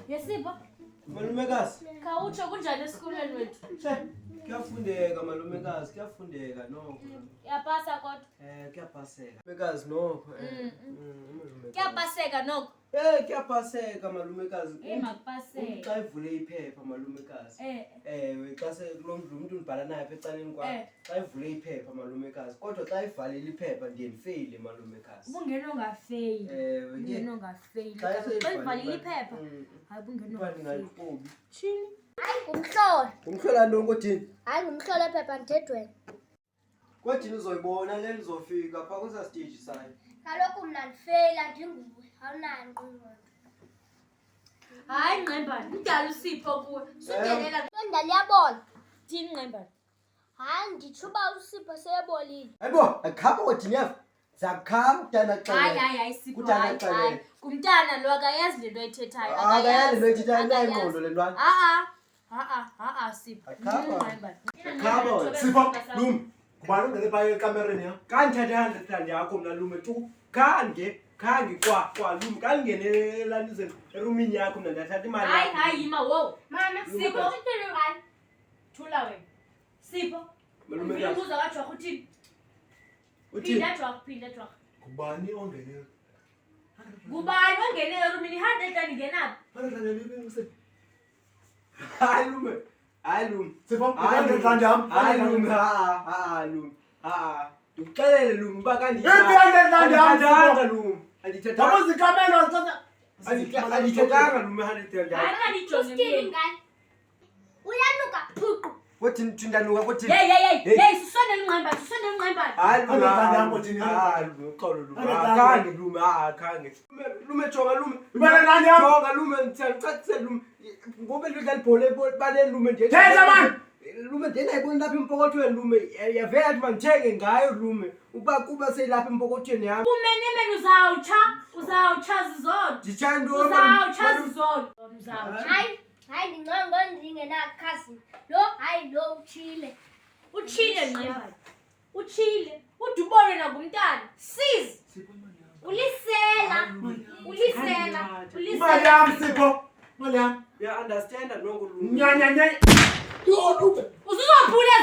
Yesipho. Malumekazi. Khawutsho kunjani esikoleni wethu? Kuyafundeka malumekazi, kuyafundeka nokho. Uyapasa kodwa? Kuyapaseka. Malumekazi nokho. Kuyapaseka nokho? Kuyapaseka malumekazi. Makupaseka. Xa ivule iphepha malumekazi. Xa sekulomdlu umuntu ubhala naye apha ecaleni kwakhe. Xa ivule iphepha malumekazi. Kodwa xa ivalile iphepha ndiye ndifeyile malumekazi. Ubungena ongafeyili. Ubungena ongafeyili. Xa ivalile iphepha. Hayi ubungena ongafeyili. Chini. Hayi ngumhlola. Ngumhlola nonke uthini? Hayi ngumhlola phepha ndedweni. Kodwa uzoyibona le nizofika pha kwesa stage sayo. Kaloku mna ndifeyila ndinguwe. Awunayo ngqondo. Hayi Nongqayimbana, udala uSipho kuwe. Sungelela Ndala liyabona. thini Nongqayimbana? Hayi nditsho uba uSipho seyebolile. Hayibo, akhapha kodini yafu. Zakhapha udana xa. Hayi Sipho. Hayi. Kumntana lo akayazi lento ayithethayo. Akayazi lento ayithethayo nayo ingqondo le ntwana. Sipho. Khapha Sipho, lum. Kubani ungene phaa ekamereni ya? Kandithatha 100 yakho mna lume tu. Khange kwa lume kangenela nizeni erumini yakho mna ndathatha imali. Hayi yima wo. Mama Sipho. Hayi. Thula wena. Sipho. Malume kazi. Ubuza kaJwarha uthini? Phinda Jwarha. Kubani ongene? Kubani ongene erumini 100 ngenaphi? Hayi lume. Sipho, 100 rand yam. Hayi lume. Lume. Ndikuxelele lume uba kanti. 100 rand yam lume. Andithetha. Yabo zikamela xa Andithethanga lume 100 rand. Hayi kandijonge mina. Uyanuka phuqu. Kothini thindanuka kothini? Hey, sisondele Nongqayimbana. Hayi lume. 100 yam kothini? Uxolo lume. Akhange lume, akhange. Lume jonga lume. 100 rand yam. Jonga lume ngicacise lume. Ngoba lidlala ibhola bale lume nje. Thetha man. Lume nje ayibona lapha empokothweni lume. Yavela athi mandithenge ngayo lume. Kuba selapha empokothweni yami. Umene uzawutsha zizodwa. Ndithanda Uzawutsha zizodwa. Hayi ndinqongo ndingenakhazi. Lo hayi lo utshile. Utshile Nongqayimbana. Utshile. Udubone nangumntana. Sizi. Ulisela. Mali yam Sipho. Mali yam. Ya understand nonke lume. Nyanya. Usuzophula